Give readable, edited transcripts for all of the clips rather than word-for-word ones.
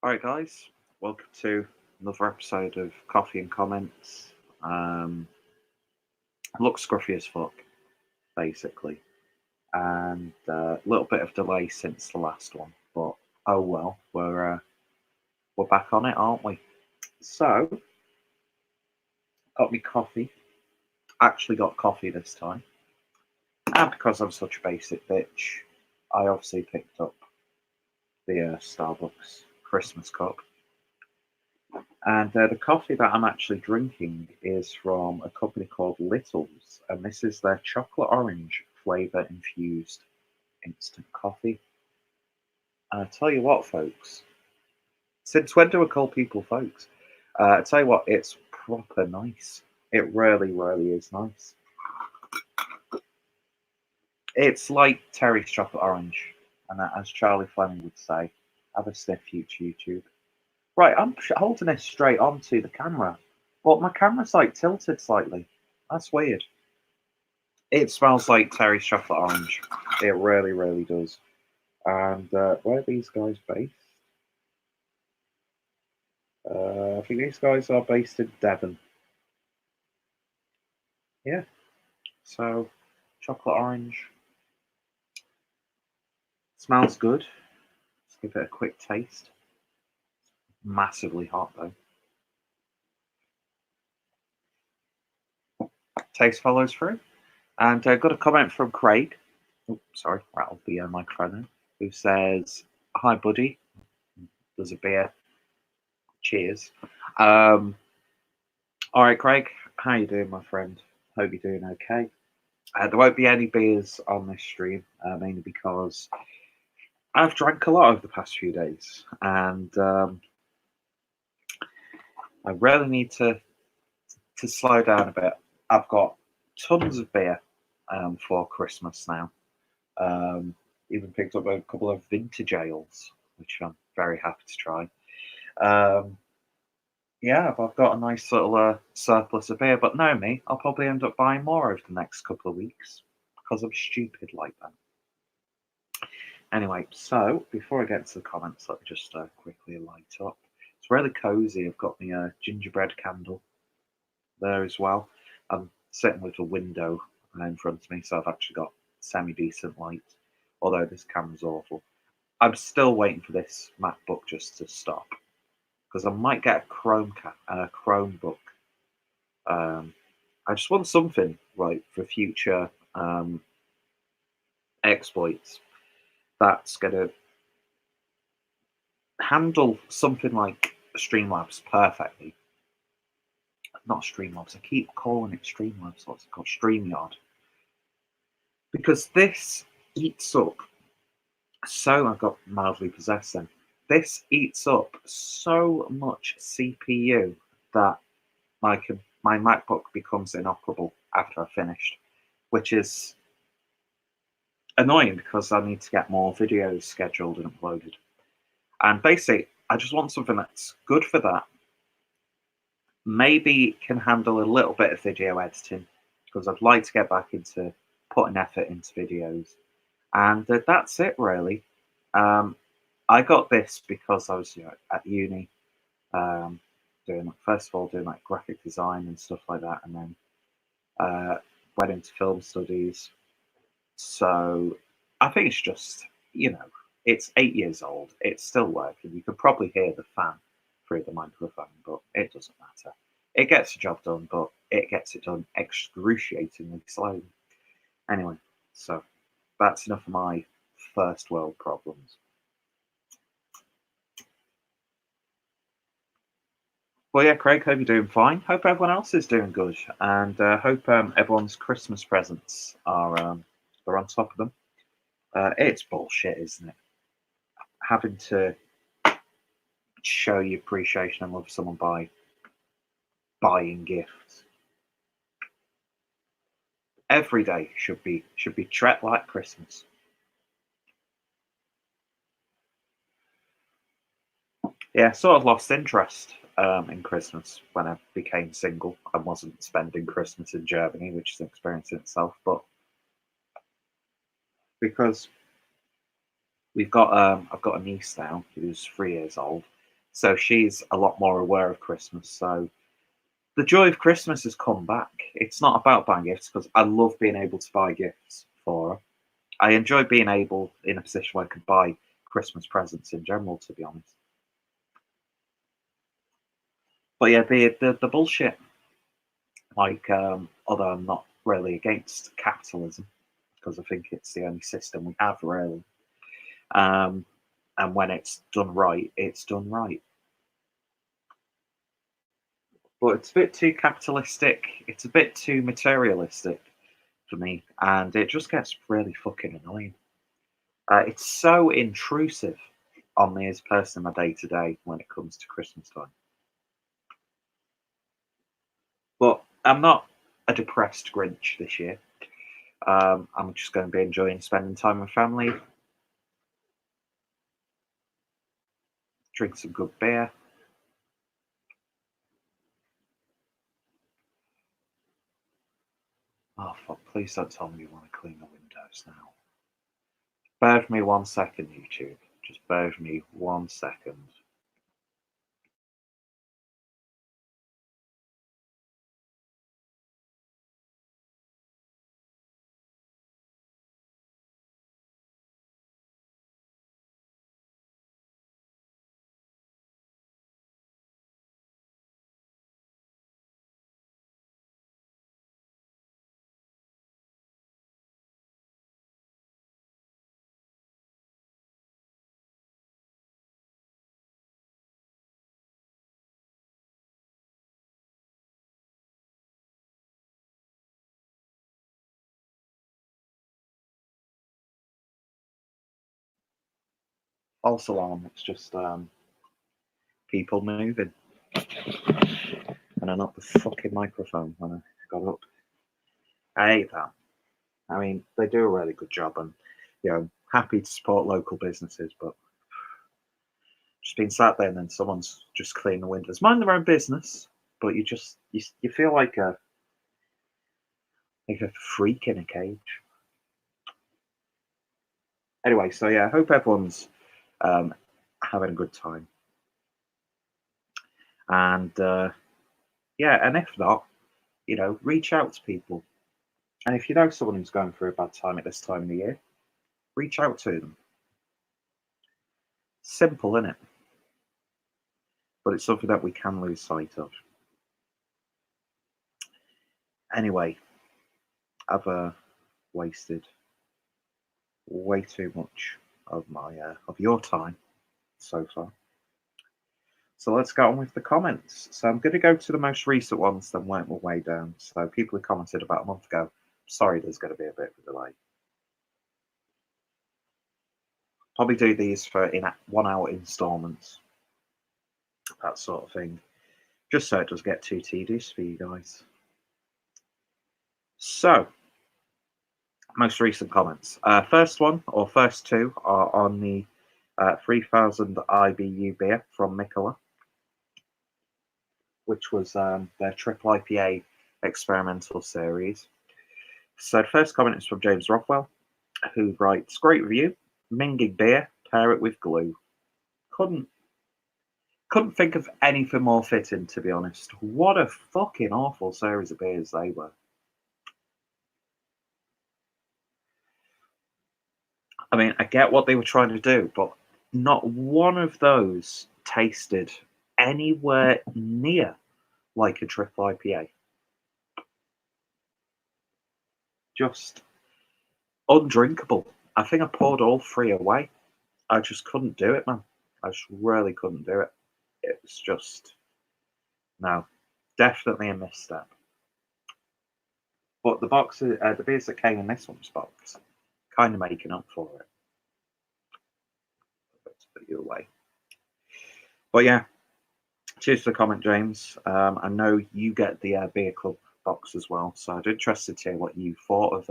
Alright, guys, welcome to another episode of Coffee and Comments. Looks scruffy as fuck, basically, and a little bit of delay since the last one, but oh well, we're back on it, aren't we? So, got me coffee. Actually, got coffee this time, and because I'm such a basic bitch, I obviously picked up the Starbucks Christmas cup. And the coffee that I'm actually drinking is from a company called Little's, and this is their chocolate orange flavor infused instant coffee. And I tell you what, folks, since when do we call people folks? I tell you what, it's proper nice. It really, really is nice. It's like Terry's chocolate orange, and as Charlie Fleming would say, have a sniff, future YouTube. Right, I'm holding this straight onto the camera, but my camera's like tilted slightly. That's weird. It smells like Terry's chocolate orange. It really, really does. And where are these guys based? I think these guys are based in Devon. Yeah. So, chocolate orange. Smells good. Let's give it a quick taste. Massively hot though. Taste follows through. And got a comment from Craig. Oh, sorry, rattled the microphone. Who says, "Hi, buddy. There's a beer. Cheers." All right, Craig. How you doing, my friend? Hope you're doing okay. There won't be any beers on this stream, mainly because I've drank a lot over the past few days, and I really need to slow down a bit. I've got tons of beer for Christmas now. Even picked up a couple of vintage ales, which I'm very happy to try. Um, yeah, I've got a nice little surplus of beer, but no, me, I'll probably end up buying more over the next couple of weeks because I'm stupid like that. Anyway, so before I get to the comments, let me just quickly light up. It's really cozy. I've got my gingerbread candle there as well. I'm sitting with a window in front of me, so I've actually got semi-decent light, although this camera's awful. I'm still waiting for this MacBook just to stop, because I might get a Chromebook. I just want something, right, for future exploits that's going to handle something like Streamlabs perfectly. Not Streamlabs, I keep calling it Streamlabs. What's it called? StreamYard. Because this eats up so, I got mildly possessed then. This eats up so much CPU that my MacBook becomes inoperable after I've finished, which is annoying because I need to get more videos scheduled and uploaded. And basically, I just want something that's good for that. Maybe can handle a little bit of video editing because I'd like to get back into putting effort into videos. And that's it, really. I got this because I was at uni, doing first of all doing like graphic design and stuff like that, and then went into film studies. So I think it's just it's 8 years old. It's still working. You could probably hear the fan through the microphone, but it doesn't matter. It gets the job done, but it gets it done excruciatingly slowly. Anyway, so that's enough of my first world problems. Well, yeah, Craig, hope you're doing fine. Hope everyone else is doing good, and hope everyone's Christmas presents are they're on top of them. It's bullshit, isn't it? Having to show your appreciation and love someone by buying gifts. Every day should be treated like Christmas. Yeah, sort of lost interest in Christmas when I became single and wasn't spending Christmas in Germany, which is an experience in itself. But because I've got a niece now who's 3 years old, So she's a lot more aware of Christmas. So the joy of Christmas has come back. It's not about buying gifts because I love being able to buy gifts for her. I enjoy being able in a position where I could buy Christmas presents in general, to be honest. But yeah, the bullshit. Like, although I'm not really against capitalism because I think it's the only system we have really. Um, and when it's done right, it's done right. But it's a bit too capitalistic. It's a bit too materialistic for me, and it just gets really fucking annoying. It's so intrusive on me as a person in my day to day when it comes to Christmas time. But I'm not a depressed Grinch this year. I'm just going to be enjoying spending time with family, drink some good beer. Oh fuck! Please don't tell me you want to clean the windows now. Bear with me 1 second, YouTube. Just bear with me 1 second. False alarm. It's just people moving, and I knocked the fucking microphone when I got up. I hate that. I mean, they do a really good job, and happy to support local businesses, but just being sat there and then someone's just cleaning the windows, mind their own business, but you feel like a freak in a cage. Anyway, so yeah, I hope everyone's having a good time, and yeah, and if not, reach out to people, and if you know someone who's going through a bad time at this time of the year, reach out to them. Simple, isn't it? But it's something that we can lose sight of. Anyway, I've wasted way too much of my of your time so far. So let's get on with the comments. So I'm going to go to the most recent ones, then work my way down. So people who commented about a month ago. Sorry, there's going to be a bit of a delay. Probably do these for in 1 hour installments, that sort of thing, just so it does get too tedious for you guys. So, most recent comments. First one, or first two, are on the 3000 IBU beer from Mikkeller, which was their triple IPA experimental series. So, the first comment is from James Rothwell, who writes, "Great review, minging beer, pair it with glue." Couldn't think of anything more fitting, to be honest. What a fucking awful series of beers they were. I mean, I get what they were trying to do, but not one of those tasted anywhere near like a triple IPA. Just undrinkable. I think I poured all three away. I just couldn't do it, man. I just really couldn't do it. It was just, no, definitely a misstep. But the beers that came in this one's box, kind of making up for it. Let's put you away. But yeah, cheers for the comment, James. I know you get the Beer Club box as well, so I'm interested to hear what you thought of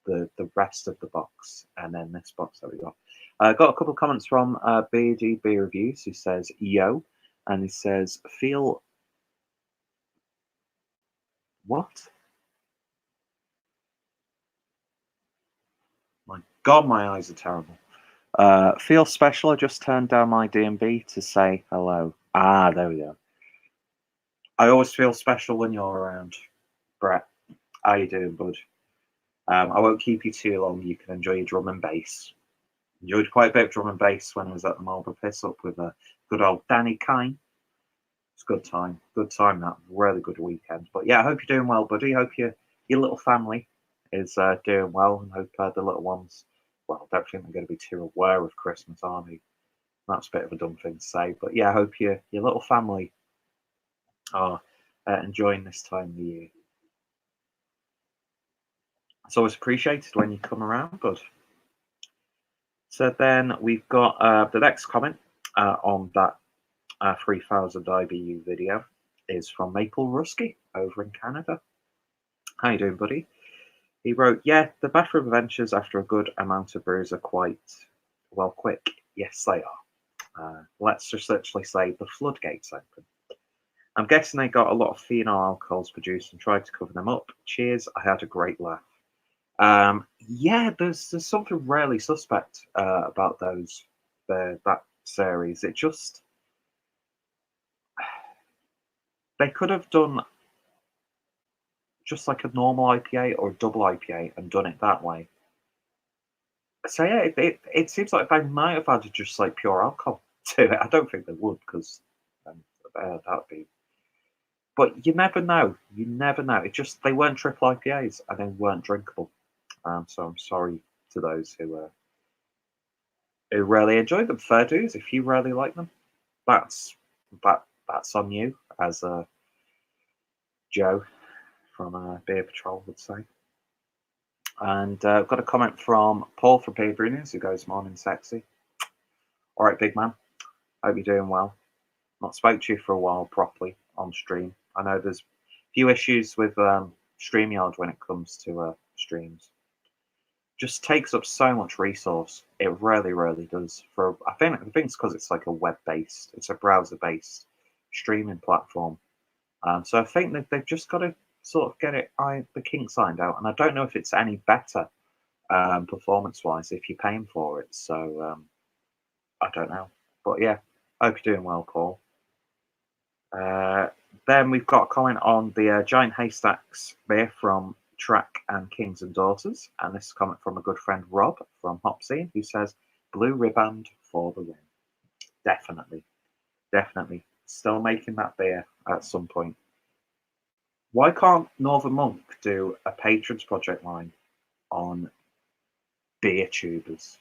the rest of the box and then this box that we got. Got a couple of comments from Beardy Beer Reviews, who says, "Yo," and he says, "Feel what? My God, my eyes are terrible. Feel special. I just turned down my DMV to say hello. Ah, there we go. I always feel special when you're around, Brett. How you doing, bud? I won't keep you too long. You can enjoy your drum and bass. Enjoyed quite a bit of drum and bass when I was at the Marlborough Piss Up with good old Danny Kine. It's a good time. Good time, that. Really good weekend. But yeah, I hope you're doing well, buddy. Hope your little family is doing well, and hope the little ones, well, I don't think they're going to be too aware of Christmas, are they? That's a bit of a dumb thing to say. But yeah, I hope your little family are enjoying this time of the year. It's always appreciated when you come around, bud. So then we've got the next comment on that 3000 IBU video is from Maple Rusky over in Canada. How you doing, buddy? He wrote, yeah, the bathroom adventures after a good amount of brews are quite, well, quick. Yes, they are. Let's just literally say the floodgates open. I'm guessing they got a lot of phenol alcohols produced and tried to cover them up. Cheers, I had a great laugh. Yeah, there's something really suspect about that series. It just, they could have done just like a normal IPA or a double IPA and done it that way. So yeah, it seems like they might have added just like pure alcohol to it. I don't think they would because that'd be. But you never know. You never know. It just they weren't triple IPAs and they weren't drinkable. So I'm sorry to those who really enjoyed them. Fair dues. If you really like them, that's that's on you, as Joe from Beer Patrol would say. And I've got a comment from Paul from Beer Brewers who goes, "Morning, sexy. All right, big man. Hope you're doing well. Not spoke to you for a while properly on stream. I know there's a few issues with StreamYard when it comes to streams. Just takes up so much resource. It really, really does. I think it's because it's like a web-based, it's a browser-based streaming platform. So I think that they've just got to sort of get the kinks ironed out. And I don't know if it's any better performance-wise if you're paying for it. So I don't know. But yeah, hope you're doing well, Paul. Then we've got a comment on the Giant Haystacks beer from Track and Kings and Daughters. And this is a comment from a good friend, Rob, from Hopsy, who says, blue riband for the win. Definitely. Definitely. Still making that beer at some point. Why can't Northern Monk do a patrons project line on beer tubers?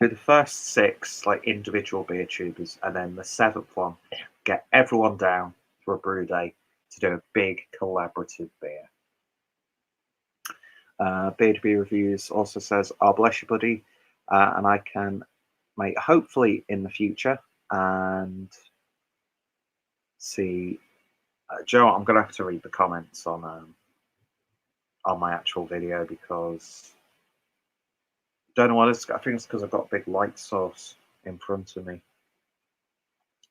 Do the first 6 like individual beer tubers, and then the 7th one, get everyone down for a brew day to do a big collaborative beer. Beer to Beer Reviews also says, "I'll bless you, buddy," and I can make hopefully in the future and see. Joe, I'm gonna have to read the comments on my actual video because don't know what it's. I think it's because I've got a big light source in front of me.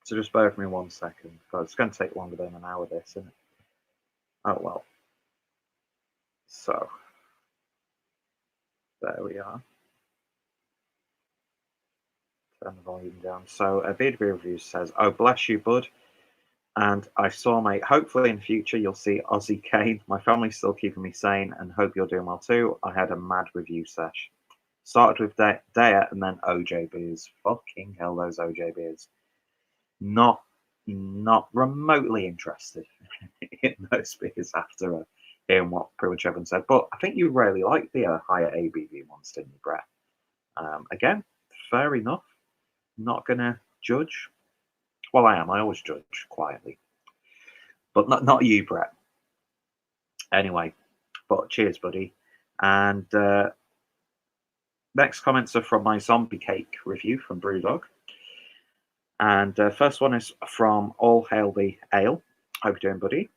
So just bear with me 1 second, because it's going to take longer than an hour, this, isn't it? Oh, well. So, there we are. Turn the volume down. So, Beer to Beer Reviews says, "Oh, bless you, bud. And I saw, mate, hopefully in the future you'll see Ozzy Kane. My family's still keeping me sane and hope you're doing well too. I had a mad review sesh. Started with Daya and then OJ beers. Fucking hell, those OJ beers. Not remotely interested in those beers after hearing what pretty much everyone said. But I think you really like the higher ABV ones, didn't you, Brett? Again, fair enough. Not gonna judge. Well, I am. I always judge quietly, but not you, Brett. Anyway, but cheers, buddy. And next comments are from my zombie cake review from Brewdog. And first one is from All Hail the Ale. Hope you're doing, buddy.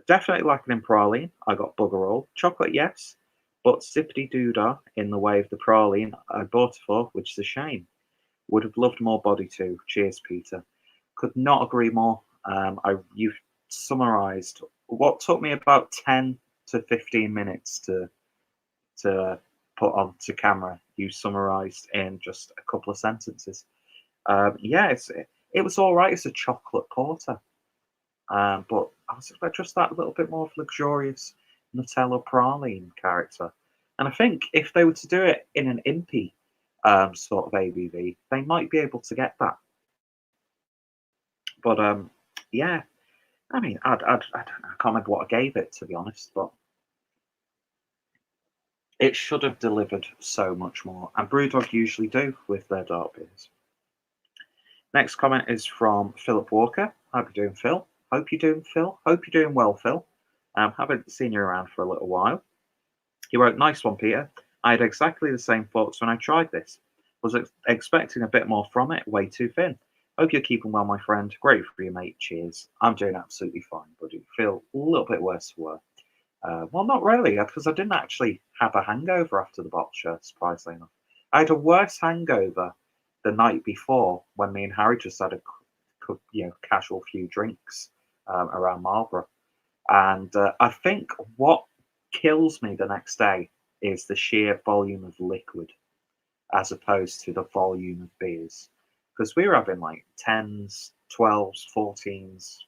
Definitely lacking in praline. I got bugger all. Chocolate, yes, but zippity doodah in the way of the praline I bought it for, which is a shame. Would have loved more body too. Cheers, Peter. Could not agree more. You've summarised what took me about 10 to 15 minutes to put onto camera. You summarised in just a couple of sentences. Yeah, it was all right as a chocolate porter, but I was just that little bit more luxurious Nutella praline character. And I think if they were to do it in an impy sort of ABV, they might be able to get that. But yeah, I mean, I don't know, I can't remember what I gave it, to be honest, but it should have delivered so much more. And Brewdog usually do with their dark beers. Next comment is from Philip Walker. Hope you're doing, Phil. Hope you're doing, Phil. Hope you're doing well, Phil. Haven't seen you around for a little while. He wrote, "Nice one, Peter. I had exactly the same thoughts when I tried this. Was expecting a bit more from it, way too thin. Hope you're keeping well, my friend. Great for you, mate. Cheers." I'm doing absolutely fine, buddy. Feel a little bit worse for wear. Well, not really, because I didn't actually have a hangover after the bottle show, surprisingly enough. I had a worse hangover the night before when me and Harry just had a casual few drinks around Marlborough. And I think what kills me the next day is the sheer volume of liquid as opposed to the volume of beers. Because we were having like 10s, 12s, 14s,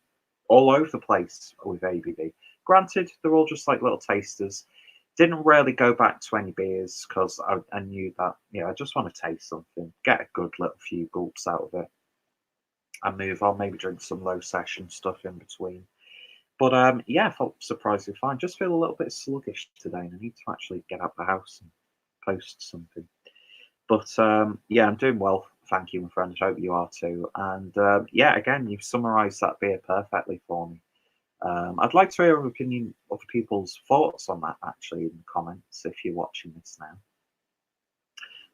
all over the place with ABV. Granted, they're all just like little tasters. Didn't really go back to any beers because I knew that, I just want to taste something, get a good little few gulps out of it, and move on, maybe drink some low session stuff in between. But yeah, I felt surprisingly fine. Just feel a little bit sluggish today, and I need to actually get out the house and post something. But yeah, I'm doing well. Thank you, my friend. I hope you are too. And yeah, again, you've summarised that beer perfectly for me. I'd like to hear other people's thoughts on that actually in the comments if you're watching this now.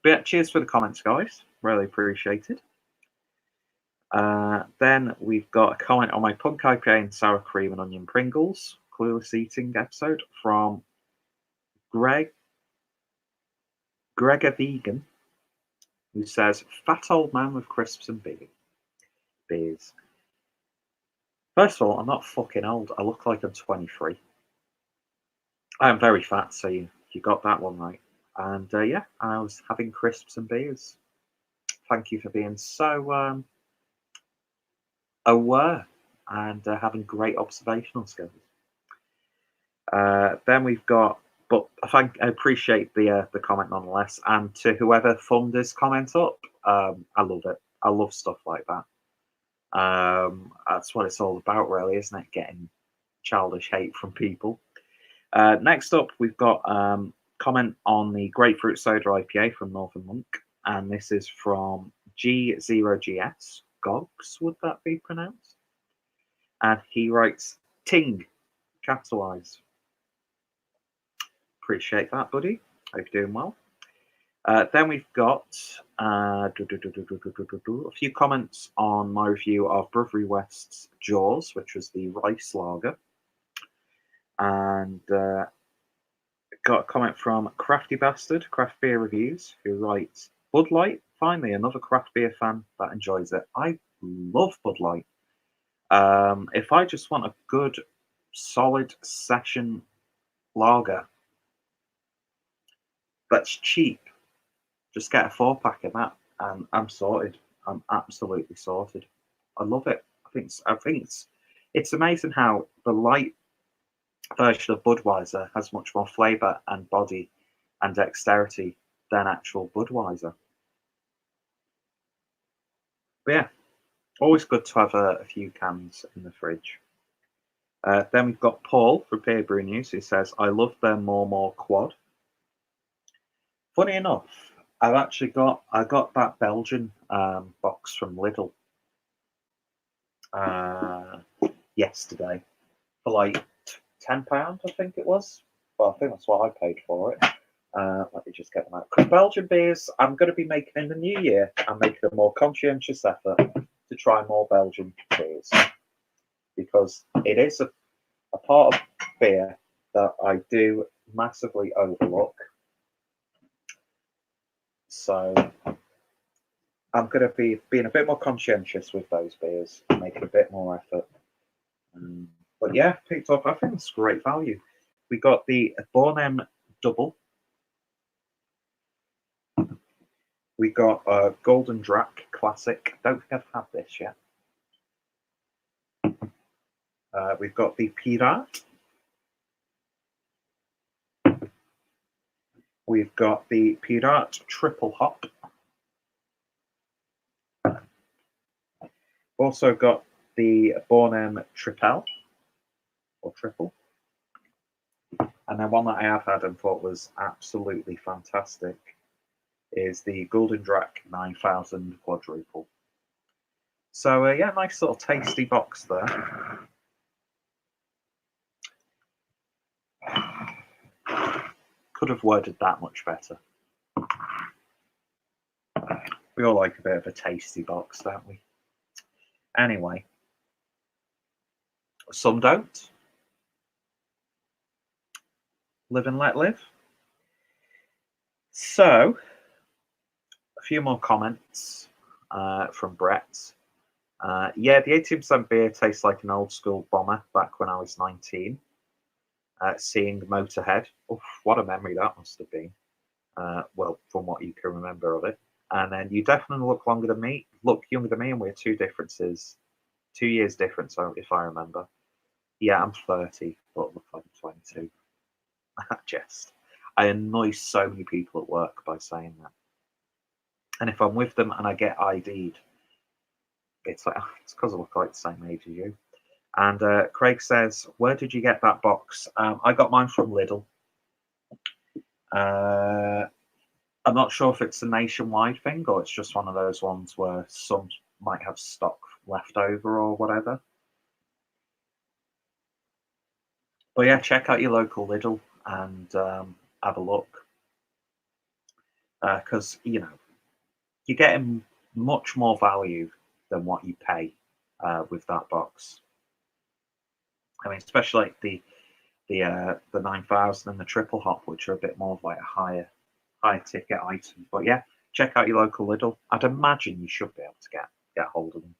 But yeah, cheers for the comments, guys. Really appreciated. Then we've got a comment on my punk IPA and sour cream and onion Pringles clueless eating episode from Gregor Vegan, who says, "Fat old man with crisps and beers." First of all, I'm not fucking old. I look like I'm 23. I am very fat, so you got that one right. And yeah, I was having crisps and beers. Thank you for being so aware and having great observational skills. Then we've got, but I appreciate the comment nonetheless. And to whoever thumbed this comment up, I love it. I love stuff like that. That's what it's all about, really, isn't it? Getting childish hate from people. Next up, we've got comment on the grapefruit soda IPA from Northern Monk, and this is from G0GS. Gogs, would that be pronounced? And he writes, "Ting," capitalized. Appreciate that, buddy. Hope you're doing well. Then we've got a few comments on my review of Brewery West's Jaws, which was the rice lager. And got a comment from Crafty Bastard, Craft Beer Reviews, who writes, "Bud Light, finally another craft beer fan that enjoys it. I love Bud Light. If I just want a good, solid session lager that's cheap, just get a 4-pack of that, and I'm sorted. I'm absolutely sorted. I love it. I think it's amazing how the light version of Budweiser has much more flavour and body and dexterity than actual Budweiser. But yeah, always good to have a few cans in the fridge. Then we've got Paul from Beer Brew News, who says, "I love their More quad." Funny enough, I got that Belgian box from Lidl yesterday for like £10, I think it was. Well, I think that's what I paid for it. Let me just get them out. Because Belgian beers, I'm going to be making in the new year. I'm making a more conscientious effort to try more Belgian beers because it is a part of beer that I do massively overlook. So I'm going to be being a bit more conscientious with those beers, making a bit more effort. But yeah, picked up. I think it's great value. We got the Bornem Double. We got Golden Drac classic. Don't think I've had this yet. We've got the Pirat. We've got the Pirat Triple Hop. Also got the Bornem Triple, or Triple. And then one that I have had and thought was absolutely fantastic is the Golden Drac 9000 Quadruple. So yeah, nice little tasty box there. Could have worded that much better. We all like a bit of a tasty box, don't we? Anyway, some don't. Live and let live. So, a few more comments from Brett. Yeah, the 18% beer tastes like an old school bomber back when I was 19. Seeing Motorhead. Oof, what a memory that must have been. Well, from what you can remember of it. And then you definitely look younger than me, and we're 2 years difference, if I remember. Yeah, I'm 30, but look like I'm 22. Jest. I annoy so many people at work by saying that. And if I'm with them and I get ID'd, it's like, it's because I look like the same age as you. And Craig says, where did you get that box? I got mine from Lidl. I'm not sure if it's a nationwide thing or it's just one of those ones where some might have stock left over or whatever. But yeah, check out your local Lidl and have a look. Because, you know, you're getting much more value than what you pay with that box. I mean, especially like the 9000 and the Triple Hop, which are a bit more of like a higher ticket item. But yeah, check out your local Lidl. I'd imagine you should be able to get hold of them.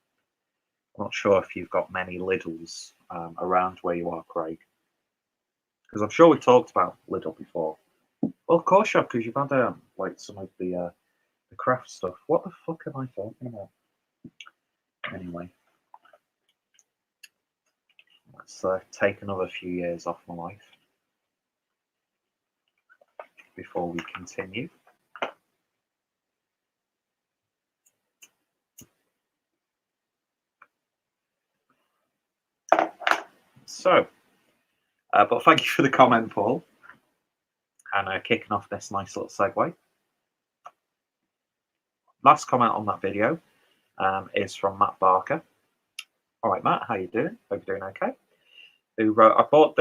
I'm not sure if you've got many Lidls around where you are, Craig, because I'm sure we talked about Lidl before. Well, of course you have, because you've had like some of the craft stuff. What the fuck am I talking about? Anyway, let's take another few years off my life before we continue. So, but thank you for the comment, Paul, and kicking off this nice little segue. Last comment on that video is from Matt Barker. All right, Matt, how you doing? Hope you're doing okay. Who wrote, I thought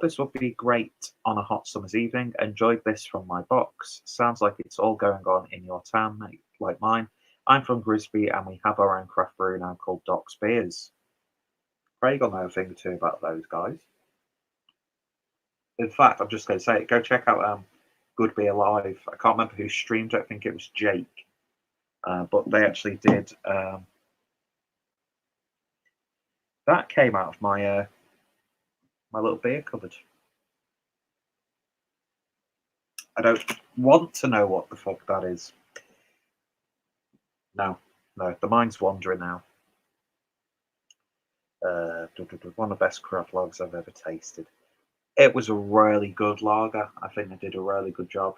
this would be great on a hot summer's evening. Enjoyed this from my box. Sounds like it's all going on in your town, mate, like mine. I'm from Grisby and we have our own craft brew now called Doc's Beers. Craig will know a thing or two about those guys. In fact, I'm just going to say it. Go check out Good Beer Live. I can't remember who streamed it. I think it was Jake. But they actually did. That came out of my my little beer cupboard. I don't want to know what the fuck that is. No, the mind's wandering now. One of the best craft lagers I've ever tasted. It was a really good lager. I think they did a really good job.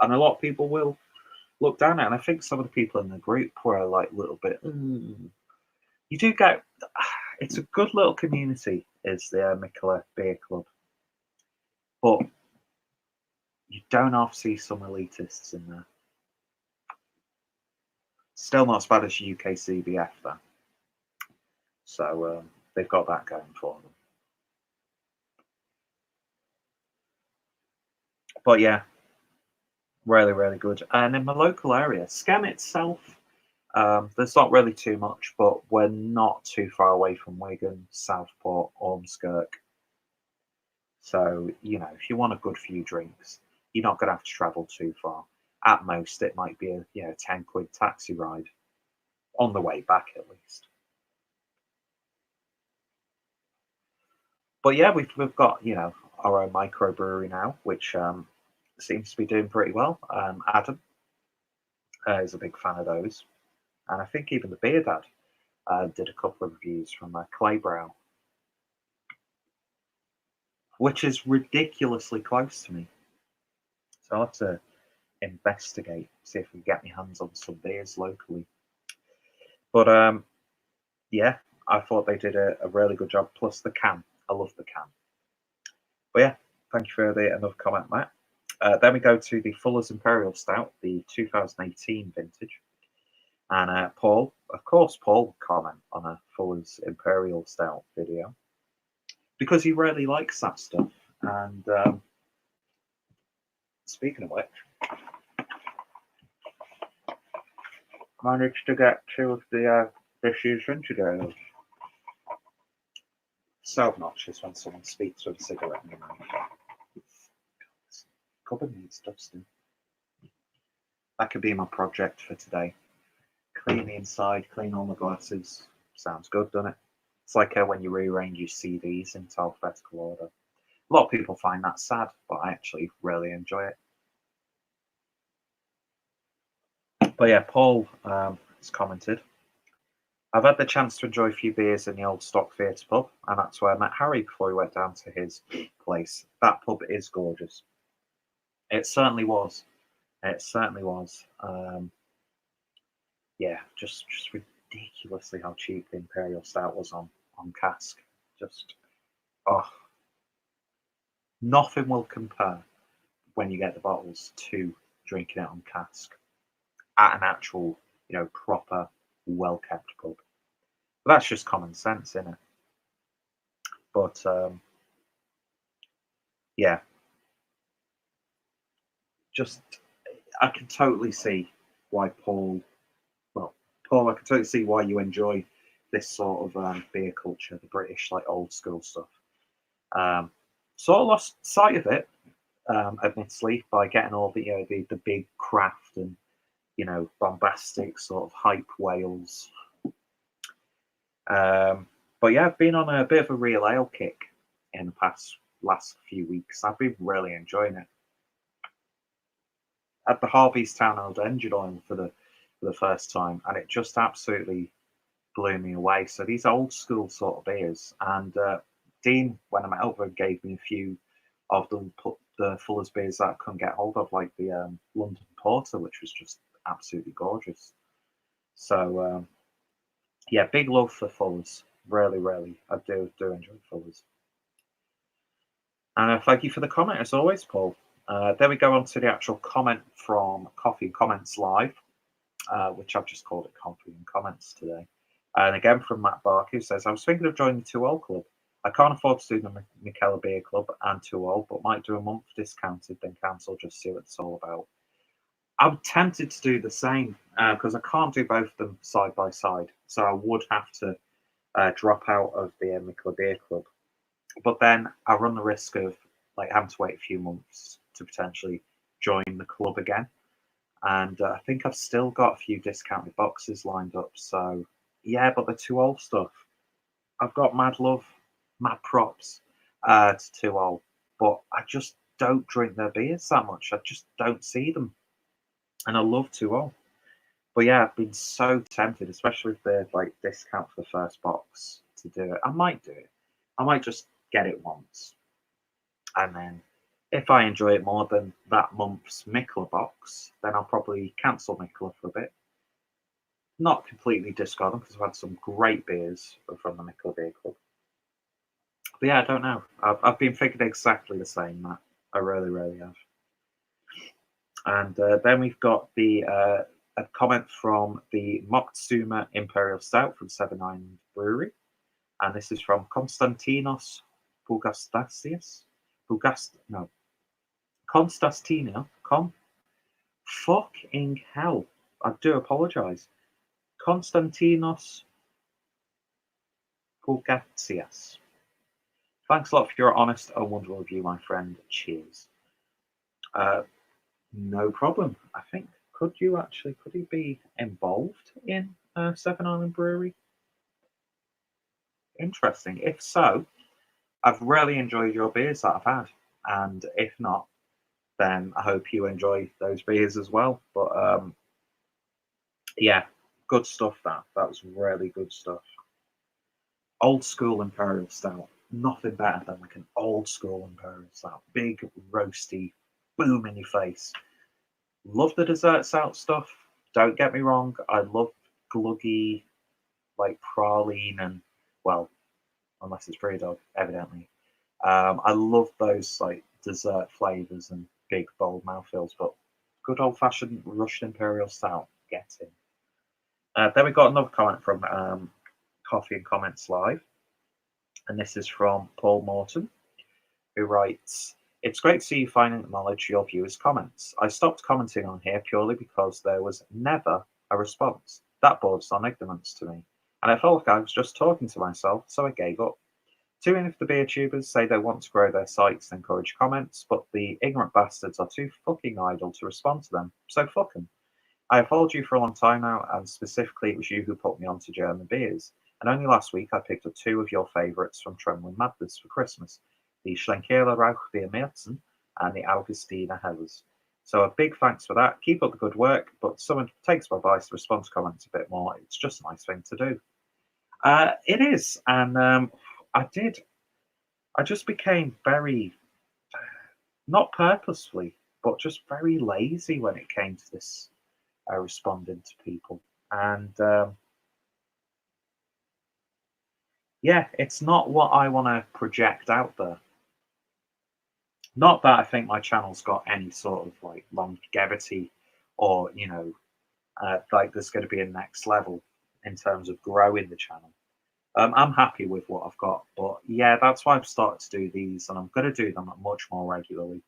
And a lot of people will look down at it. And I think some of the people in the group were like a little bit. You do get. It's a good little community, is the Mikkeller Beer Club. But you don't often see some elitists in there. Still not as bad as UK CBF, though. So they've got that going for them. But yeah, really, really good. And in my local area, Skem itself, there's not really too much, but we're not too far away from Wigan, Southport, Ormskirk. So, you know, if you want a good few drinks, you're not going to have to travel too far. At most, it might be a 10 quid taxi ride on the way back, at least. But yeah, we've got, our own microbrewery now, which seems to be doing pretty well. Adam, is a big fan of those. And I think even the Beer Dad did a couple of reviews from Clay Brown, which is ridiculously close to me. So I'll have to investigate, see if we can get my hands on some beers locally. But yeah, I thought they did a really good job. Plus the can, I love the can. But yeah, thank you for another comment, Matt. Then we go to the Fuller's Imperial Stout, the 2018 vintage. And Paul, of course, Paul comment on a Fuller's Imperial Stout video because he really likes that stuff. And speaking of which, managed to get two of the this year's vintage ales. So obnoxious when someone speaks with a cigarette in their mouth. Cupboard needs dusting. That could be my project for today. Clean the inside, clean all the glasses. Sounds good, doesn't it? It's like when you rearrange your CDs into alphabetical order. A lot of people find that sad, but I actually really enjoy it. But yeah, Paul has commented, I've had the chance to enjoy a few beers in the old Stock Theatre pub, and that's where I met Harry before we went down to his place. That pub is gorgeous. It certainly was. It certainly was. Yeah, just ridiculously how cheap the Imperial Stout was on cask. Just, oh, nothing will compare when you get the bottles to drinking it on cask at an actual, proper, well-kept pub. But that's just common sense, isn't it? But yeah, just I can totally see why Paul, I can totally see why you enjoy this sort of beer culture, the British like old school stuff. Sort of lost sight of it, admittedly, by getting all the big craft and bombastic sort of hype Wales. But yeah, I've been on a bit of a real ale kick in the last few weeks. I've been really enjoying it. At the Harveystown Old Engine Oil for the first time, and it just absolutely blew me away. So these old school sort of beers, and Dean, when I met over, gave me a few of them, put the Fuller's beers that I couldn't get hold of, like the London Porter, which was just absolutely gorgeous. So yeah, big love for Fuller's. Really, I do enjoy Fuller's. And thank you for the comment as always, Paul. Then we go on to the actual comment from Coffee Comments Live, which I've just called it Coffee and Comments today. And again from Matt Barker, who says, I was thinking of joining the 2L Club. I can't afford to do the Mikkeller Beer Club and 2L, but might do a month discounted, then cancel, just see what it's all about. I'm tempted to do the same because I can't do both of them side by side. So I would have to drop out of the Mikkeller Beer Club. But then I run the risk of having to wait a few months to potentially join the club again. And I think I've still got a few discounted boxes lined up. So yeah, but the 2L stuff, I've got mad love, mad props to 2L, but I just don't drink their beers that much. I just don't see them. And I love 2L. But yeah, I've been so tempted, especially with the discount for the first box, to do it. I might do it. I might just get it once. And then if I enjoy it more than that month's Mikkeller box, then I'll probably cancel Mikkeller for a bit. Not completely discard them because I've had some great beers from the Mikkeller Beer Club. But yeah, I don't know. I've been thinking exactly the same, Matt. I really have. And then we've got a comment from the Moctezuma Imperial Stout from Seven Island Brewery. And this is from Konstantinos Bougastasias. Konstantinos. Fucking hell. I do apologise. Konstantinos Bougastasias. Thanks a lot for your honest and wonderful review, my friend. Cheers. No problem. I think could he be involved in Seven Island Brewery? Interesting. If so, I've really enjoyed your beers that I've had, and if not, then I hope you enjoy those beers as well. But Yeah, good stuff. That was really good stuff. Old school imperial stout. Nothing better than like an old school imperial stout. Big, roasty, boom in your face. Love the dessert stout stuff. Don't get me wrong. I love gluggy, like praline and, well, unless it's Brewdog, evidently. I love those like dessert flavors and big bold mouthfeels, but good old fashioned Russian imperial stout. Get in. Then we got another comment from Coffee and Comments Live, and this is from Paul Morton, who writes, "It's great to see you finally acknowledge your viewers' comments. I stopped commenting on here purely because there was never a response. That borders on ignorance to me, and I felt like I was just talking to myself, so I gave up. Too many of the beer tubers say they want to grow their sites and encourage comments, but the ignorant bastards are too fucking idle to respond to them, so fuck them. I have followed you for a long time now, and specifically it was you who put me onto German beers. And only last week I picked up two of your favourites from Trembling Madness for Christmas, the Schlenkerla Rauchbier Märzen and the Augustiner Helles. So a big thanks for that. Keep up the good work, but someone takes my advice to respond to comments a bit more. It's just a nice thing to do. It is, and I did. I just became very, not purposefully, but just very lazy when it came to this responding to people. And yeah, it's not what I want to project out there. Not that I think my channel's got any sort of like longevity or, like there's going to be a next level in terms of growing the channel. I'm happy with what I've got, but yeah, that's why I've started to do these, and I'm going to do them much more regularly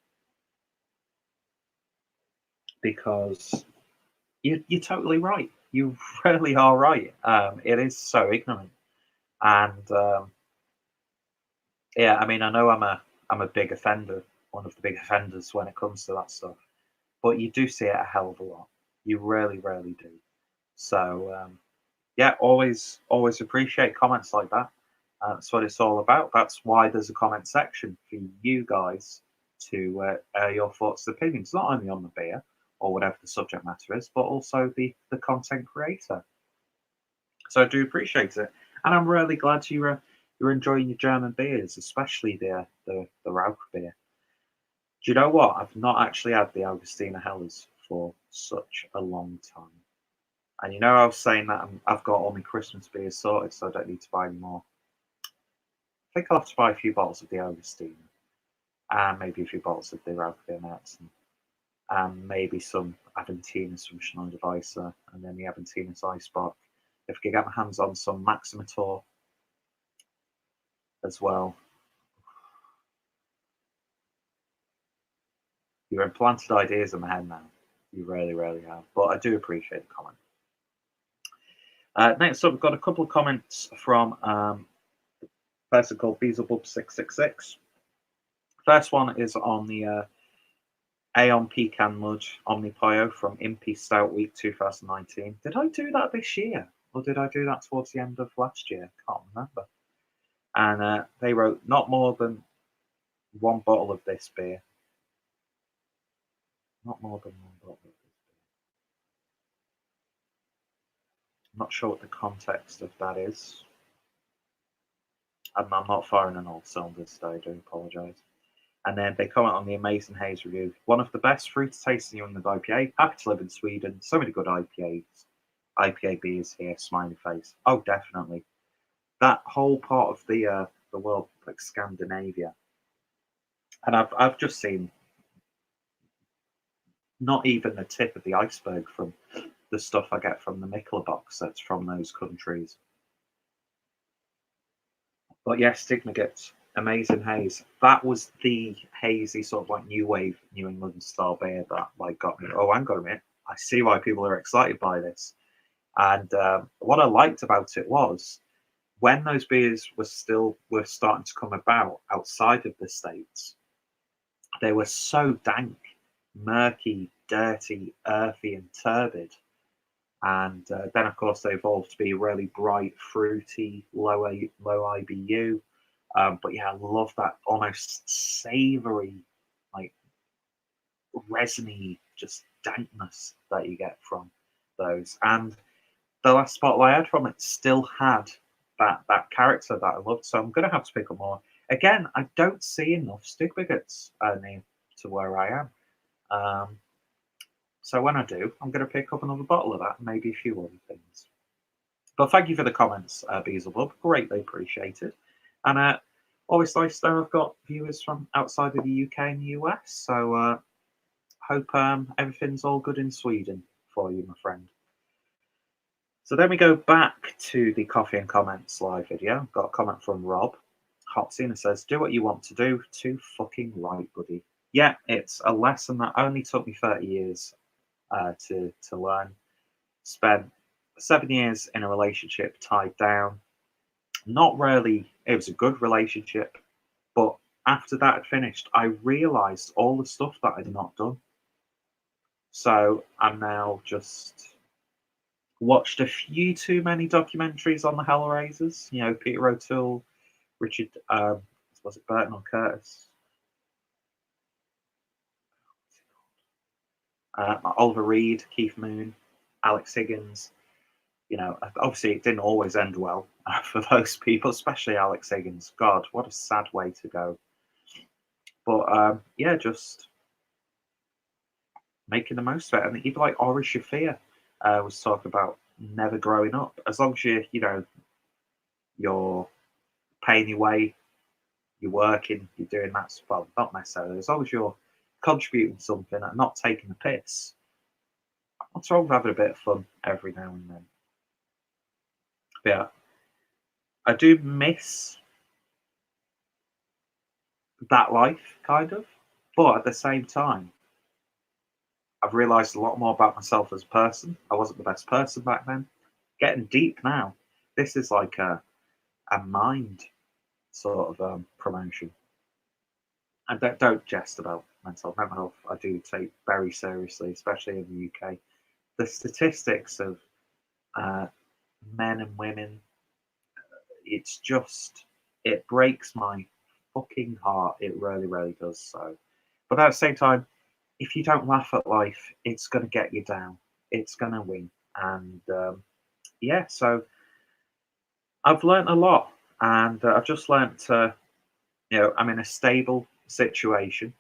because you're totally right. You really are right. It is so ignorant, and yeah, I mean, I know I'm a big offender, one of the big offenders when it comes to that stuff, but you do see it a hell of a lot. You really, really do. So yeah, always appreciate comments like that. That's what it's all about. That's why there's a comment section for you guys to air your thoughts and opinions, not only on the beer or whatever the subject matter is, but also the content creator. So I do appreciate it, and I'm really glad you're enjoying your German beers, especially the Rauch beer. Do you know what? I've not actually had the Augustiner Helles for such a long time. And I was saying that I've got all my Christmas beers sorted, so I don't need to buy any more. I think I'll have to buy a few bottles of the Augustiner, and maybe a few bottles of the Rauchbier Märzen, and maybe some Aventinus from Schneider Weisse, and then the Aventinus Eisbock. If I could get my hands on some Maximator as well. You've implanted ideas in my head now. You really, really have. But I do appreciate the comment. Next up, we've got a couple of comments from a person called Beelzebub666. First one is on the Aeon Pecan Mud Omnipio from Impy Stout Week 2019. Did I do that this year? Or did I do that towards the end of last year? Can't remember. And they wrote, not more than one bottle of this beer. Not more than one bottle of this beer. I'm not sure what the context of that is. I'm not firing on all cylinders today, I do apologise. And then they comment on the Amazing Haze review. One of the best fruit tasting New England IPA. Happy to live in Sweden. So many good IPA beers here. Smiley face. Oh, definitely. That whole part of the world, like Scandinavia, and I've just seen not even the tip of the iceberg from the stuff I get from the Mikkeller box that's from those countries. But yeah, Stigma gets Amazing Haze. That was the hazy sort of like new wave New England style beer that like got me. Oh, hang on a minute. I see why people are excited by this. And what I liked about it was when those beers were starting to come about outside of the States, they were so dank, murky, dirty, earthy, and turbid. And then, of course, they evolved to be really bright, fruity, low IBU. But yeah, I love that almost savory, like resiny, just dankness that you get from those. And the last bottle I had from it still had that character that I loved. So I'm going to have to pick up more. Again, I don't see enough Stigbigots near to where I am. So when I do, I'm going to pick up another bottle of that and maybe a few other things. But thank you for the comments, Beelzebub. Greatly appreciated. And always nice to know I've got viewers from outside of the UK and the US. So hope everything's all good in Sweden for you, my friend. So then we go back to the Coffee and Comments live video. Got a comment from Rob Hotzina says, "Do what you want to do. Too fucking right, buddy." Yeah, it's a lesson that only took me 30 years to learn. Spent 7 years in a relationship tied down. Not really, it was a good relationship, but after that had finished, I realised all the stuff that I'd not done. So I'm now just watched a few too many documentaries on the Hellraisers. You know, Peter O'Toole, Richard, was it Burton or Curtis? Oliver Reed, Keith Moon, Alex Higgins. You know, obviously it didn't always end well for those people, especially Alex Higgins. God, what a sad way to go. But yeah, just making the most of it. And even like Ori Shafir was talking about never growing up. As long as you're paying your way, you're working, you're doing that. Well, not necessarily. As long as you're contributing something and not taking the piss, what's wrong with having a bit of fun every now and then? But yeah, I do miss that life, kind of. But at the same time, I've realised a lot more about myself as a person. I wasn't the best person back then. Getting deep now. This is like a mind sort of promotion. And don't jest about mental health. I do take very seriously, especially in the UK. The statistics of men and women, it's just, it breaks my fucking heart. It really, really does so. But at the same time, if you don't laugh at life, it's going to get you down. It's going to win. And yeah, so I've learned a lot. And I've just learned to, I'm in a stable situation.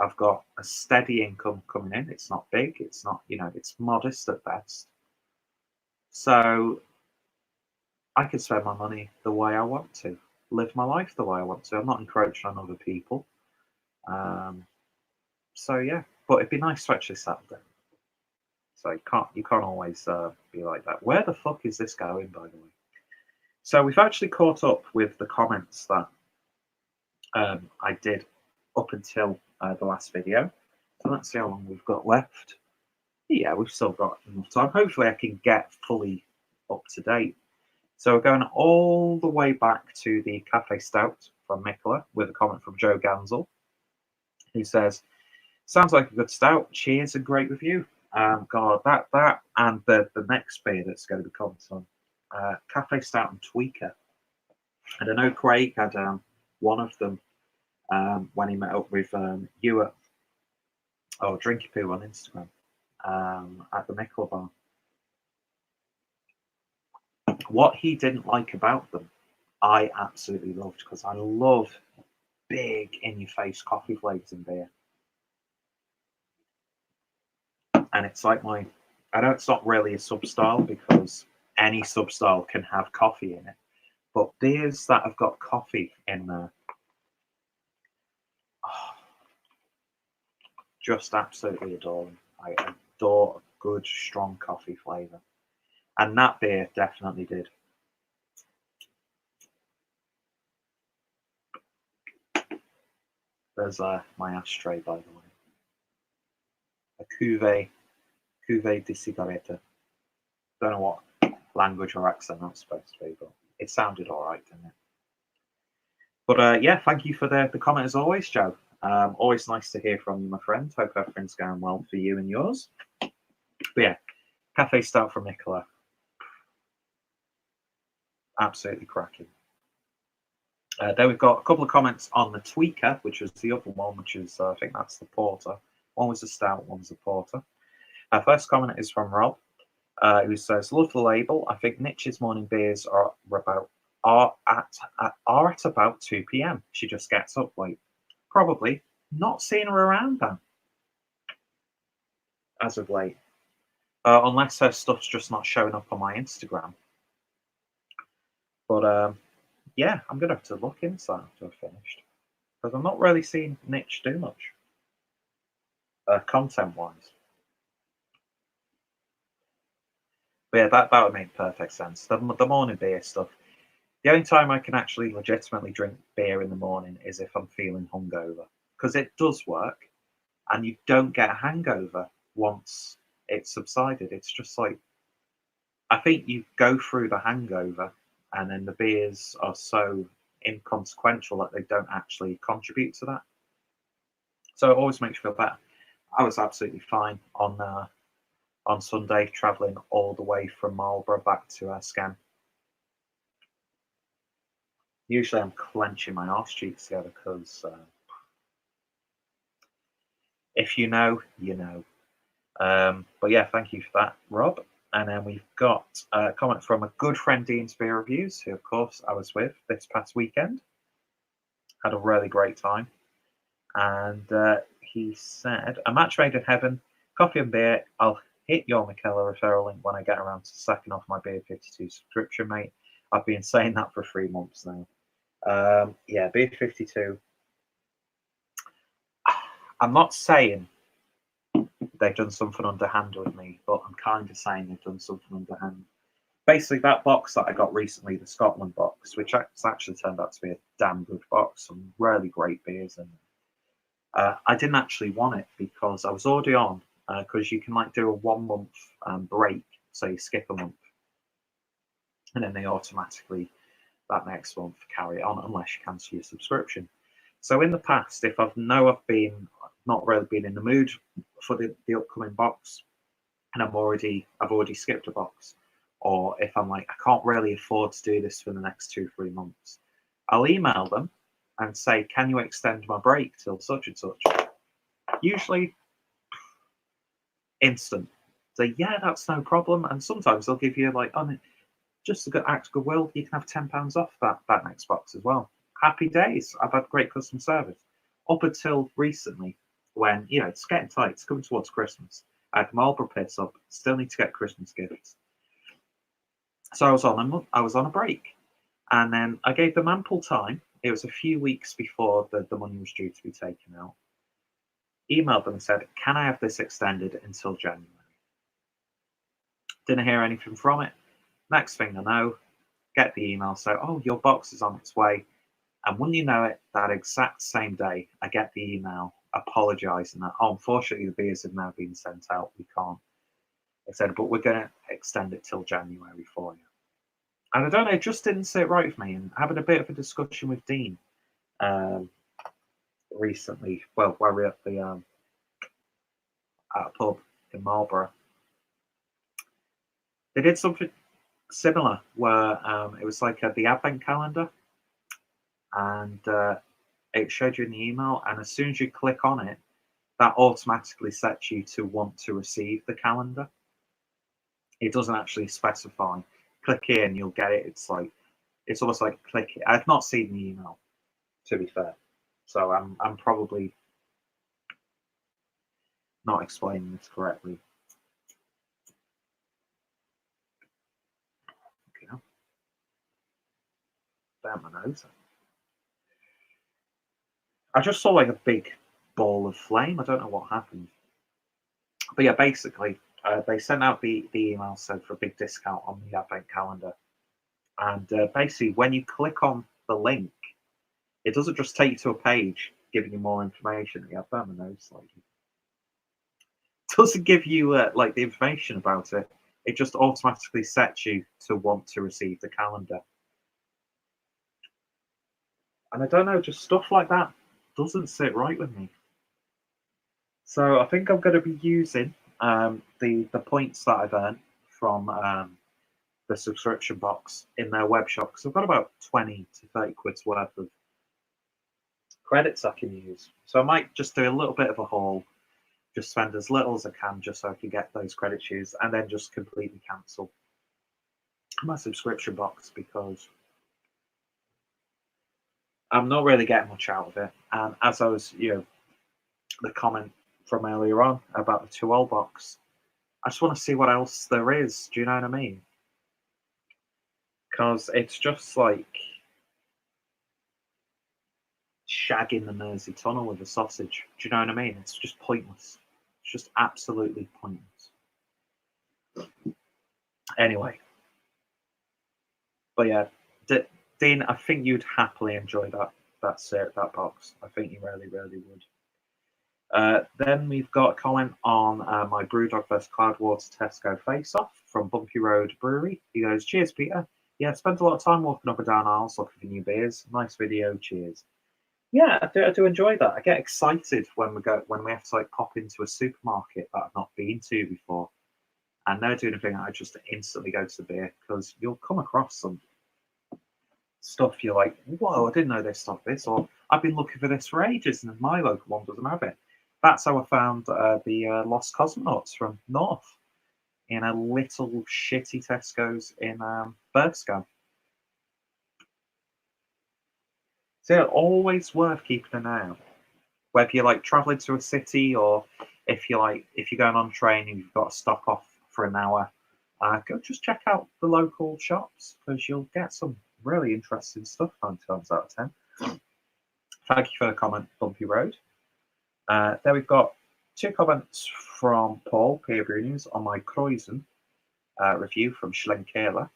I've got a steady income coming in. It's not big. It's not, it's modest at best. So I can spend my money the way I want to, live my life the way I want to. I'm not encroaching on other people. So yeah, but it'd be nice to actually settle down. So you can't always be like that. Where the fuck is this going, by the way? So we've actually caught up with the comments that I did up until the last video. So let's see how long we've got left. Yeah, we've still got enough time. Hopefully I can get fully up to date. So we're going all the way back to the Cafe Stout from Mikkeller with a comment from Joe Gansel. He says, "Sounds like a good stout. Cheers, a great review." God, that and the next beer that's going to be commented on, Cafe Stout and Tweaker. And I know Craig had one of them when he met up with you at Drinky Poo on Instagram at the Mikkeller bar. What he didn't like about them, I absolutely loved, because I love big in-your-face coffee flavours in beer. And it's like I know it's not really a sub-style, because any sub-style can have coffee in it, but beers that have got coffee in there, just absolutely adore them. I adore a good, strong coffee flavour. And that beer definitely did. There's my ashtray, by the way. A cuvée de cigarette. Don't know what language or accent that's supposed to be, but it sounded all right, didn't it? But yeah, thank you for the comment as always, Joe. Always nice to hear from you, my friend. Hope everything's going well for you and yours. But yeah, Cafe Stout from Mikkeller. Absolutely cracking. Then we've got a couple of comments on the Tweaker, which was the other one, which is, I think that's the porter. One was a stout, one was a porter. First comment is from Rob. who says, "Love the label. I think Niche's morning beers are at about 2 p.m. She just gets up late. Probably not seeing her around then, as of late, unless her stuff's just not showing up on my Instagram. But yeah, I'm gonna have to look into that after I've finished, because I'm not really seeing Niche do much, content-wise. But yeah, that would make perfect sense. The morning beer stuff. The only time I can actually legitimately drink beer in the morning is if I'm feeling hungover, because it does work, and you don't get a hangover once it's subsided. It's just like, I think you go through the hangover, and then the beers are so inconsequential that they don't actually contribute to that. So it always makes you feel better. I was absolutely fine on Sunday, travelling all the way from Marlborough back to Scan. Usually I'm clenching my arse cheeks together because if you know, you know. But yeah, thank you for that, Rob. And then we've got a comment from a good friend, Dean's Beer Reviews, who, of course, I was with this past weekend. Had a really great time. And he said, "A match made in heaven, coffee and beer. I'll hit your McKellar referral link when I get around to sacking off my Beer 52 subscription, mate. I've been saying that for 3 months now." Yeah, Beer 52. I'm not saying they've done something underhand with me, but I'm kind of saying they've done something underhand. Basically, that box that I got recently, the Scotland box, which actually turned out to be a damn good box, some really great beers in there. I didn't actually want it because I was already on, because you can like do a 1 month break, so you skip a month, and then they automatically that next month carry it on unless you cancel your subscription. So in the past, if I've not really been in the mood for the upcoming box, and I've already skipped a box, or if I'm like, I can't really afford to do this for the next 2-3 months, I'll email them and say, can you extend my break till such and such? Usually instant. So yeah, that's no problem. And sometimes they'll give you like, just a good act of goodwill, you can have £10 off that next box as well. Happy days. I've had great customer service. Up until recently, when it's getting tight, it's coming towards Christmas. I had Marlborough pits up, still need to get Christmas gifts. So I was on a break. And then I gave them ample time. It was a few weeks before the money was due to be taken out. Emailed them and said, can I have this extended until January? Didn't hear anything from it. Next thing I know, get the email, so, oh, your box is on its way. And when you know it, that exact same day, I get the email apologising that, oh, unfortunately, the beers have now been sent out. We can't. They said, but we're going to extend it till January for you. And I don't know, it just didn't sit right with me. And having a bit of a discussion with Dean recently, well, while we were at at a pub in Marlborough, they did something similar where it was like the advent calendar, and it showed you in the email, and as soon as you click on it, that automatically sets you to want to receive the calendar. It doesn't actually specify. Click here and you'll get it. It's almost like click it. I've not seen the email, to be fair, so I'm probably not explaining this correctly. Okay, damn my nose. I just saw like a big ball of flame. I don't know what happened. But yeah, basically, they sent out the email, said for a big discount on the advent calendar. And basically, when you click on the link, it doesn't just take you to a page giving you more information. Yeah, I found my nose slightly. It doesn't give you like the information about it. It just automatically sets you to want to receive the calendar. And I don't know, just stuff like that doesn't sit right with me. So I think I'm going to be using the points that I've earned from the subscription box in their web shop, because I've got about 20 to 30 quid's worth of credits I can use. So I might just do a little bit of a haul, just spend as little as I can just so I can get those credit shoes, and then just completely cancel my subscription box because I'm not really getting much out of it. And as I was, the comment from earlier on about the 2L box, I just want to see what else there is. Do you know what I mean? Because it's just like shagging the Mersey Tunnel with a sausage. Do you know what I mean? It's just pointless. It's just absolutely pointless. Anyway, but yeah, Dean, I think you'd happily enjoy that box. I think you really, really would. Then we've got a comment on my Brewdog vs Cloudwater Tesco face-off from Bumpy Road Brewery. He goes, "Cheers, Peter. Yeah, spent a lot of time walking up and down aisles looking for new beers. Nice video. Cheers." Yeah, I do enjoy that. I get excited when we have to like pop into a supermarket that I've not been to before, and they're doing a thing. I just instantly go to the beer because you'll come across some stuff you're like, whoa, I didn't know they stocked this, or I've been looking for this for ages and my local one doesn't have it. That's how I found the Lost Cosmonauts from North in a little shitty Tesco's in Bergscam. So yeah, always worth keeping an eye out. Whether you're like traveling to a city or if you're going on a train and you've got to stop off for an hour, go just check out the local shops because you'll get some really interesting stuff 9 times out of 10. Thank you for the comment, Bumpy Road. Then we've got 2 comments from Paul Peerbrunius on my Kreuzen review from Schlenkela.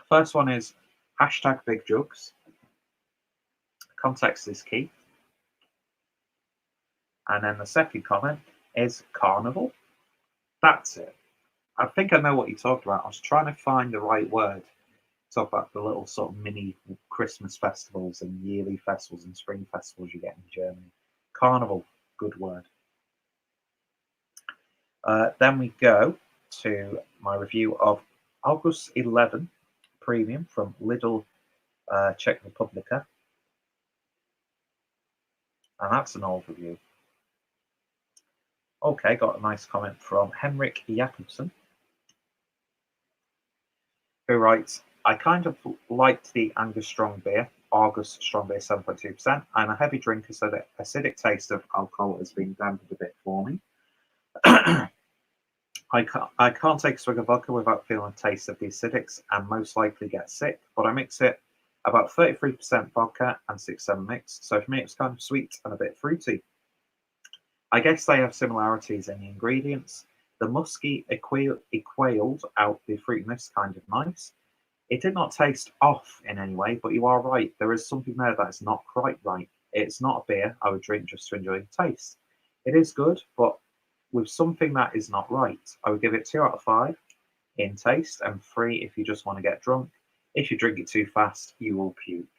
First one is #BigJugs. Context is key. And then the second comment is Carnival. That's it. I think I know what you talked about. I was trying to find the right word to talk about the little sort of mini Christmas festivals and yearly festivals and spring festivals you get in Germany. Carnival, good word. Then we go to my review of August 11 Premium from Lidl Czech Republika. And that's an old review. Okay, got a nice comment from Henrik Jakobsen, who writes, "I kind of liked the Angus Strong beer, August Strong beer 7.2%. I'm a heavy drinker, so the acidic taste of alcohol has been dampened a bit for me. I can't take a swig of vodka without feeling the taste of the acidics and most likely get sick, but I mix it about 33% vodka and 6-7 mix, so for me it's kind of sweet and a bit fruity. I guess they have similarities in the ingredients. The musky equaled out the fruitiness kind of nice. It did not taste off in any way, but you are right. There is something there that is not quite right. It's not a beer I would drink just to enjoy the taste. It is good, but with something that is not right. I would give it 2 out of 5 in taste and 3 if you just want to get drunk. If you drink it too fast, you will puke."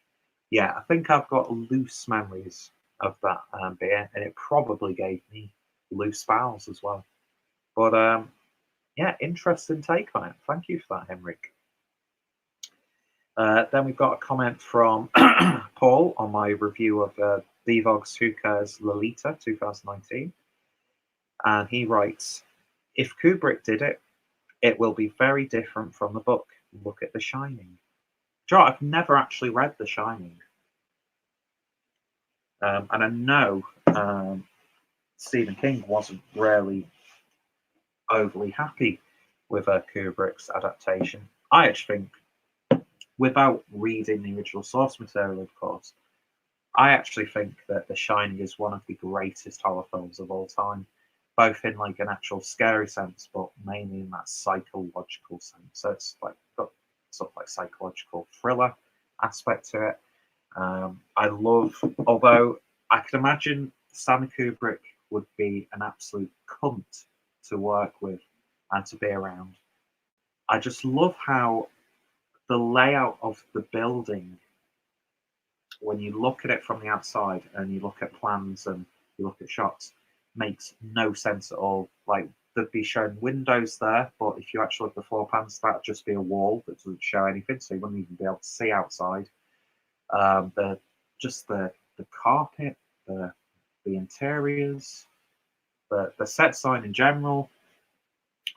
Yeah, I think I've got loose memories of that beer, and it probably gave me loose bowels as well. But yeah, interesting take on it. Thank you for that, Henrik. Then we've got a comment from Paul on my review of Devog's Hookah's Lolita 2019. And he writes, "If Kubrick did it, it will be very different from the book. Look at The Shining." Joe, I've never actually read The Shining. And I know Stephen King wasn't really overly happy with Kubrick's adaptation. I actually think, without reading the original source material, of course, I actually think that The Shining is one of the greatest horror films of all time, both in like an actual scary sense, but mainly in that psychological sense. So it's like got sort of like psychological thriller aspect to it. I love, although I can imagine Stanley Kubrick would be an absolute cunt to work with and to be around. I just love how the layout of the building, when you look at it from the outside and you look at plans and you look at shots, makes no sense at all. Like there'd be shown windows there, but if you actually look at the floor plans, that'd just be a wall that doesn't show anything, so you wouldn't even be able to see outside. The carpet, the interiors, the set design in general,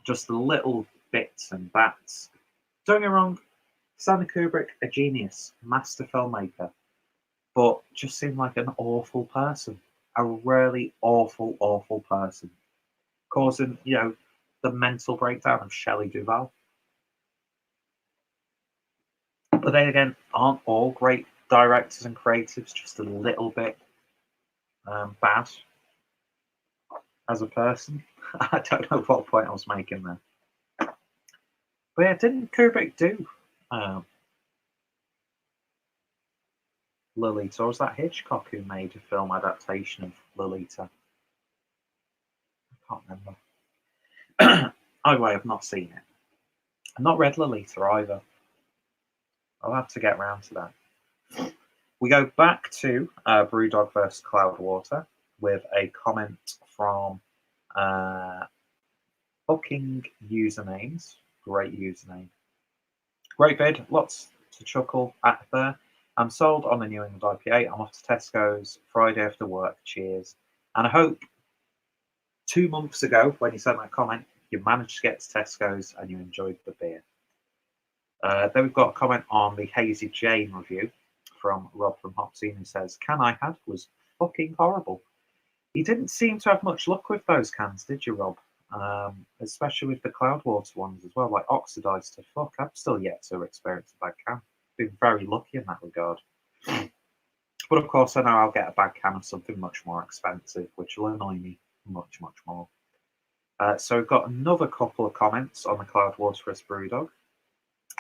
just the little bits and bats. Don't get me wrong, Stanley Kubrick, a genius, master filmmaker, but just seemed like an awful person, a really awful, awful person, causing the mental breakdown of Shelley Duvall. But then again, aren't all great directors and creatives just a little bit bad as a person? I don't know what point I was making there. But yeah, didn't Kubrick do Lolita, or was that Hitchcock who made a film adaptation of Lolita? I can't remember. Either way, I've not seen it. I've not read Lolita either. I'll have to get round to that. We go back to Brewdog vs. Cloudwater with a comment from Booking Usernames. Great username. Great vid, lots to chuckle at there. I'm sold on the New England IPA. I'm off to Tesco's Friday after work. Cheers. And I hope 2 months ago, when you sent that comment, you managed to get to Tesco's and you enjoyed the beer. Then we've got a comment on the Hazy Jane review from Rob from Hopsine, who says, "Can I had was fucking horrible." You didn't seem to have much luck with those cans, did you, Rob? Especially with the Cloudwater ones as well, like oxidized to fuck. I've still yet to experience a bad can. Been very lucky in that regard. But of course, I know I'll get a bad can of something much more expensive, which will annoy me much, much more. So we've got another couple of comments on the Cloudwater vs. Brewdog.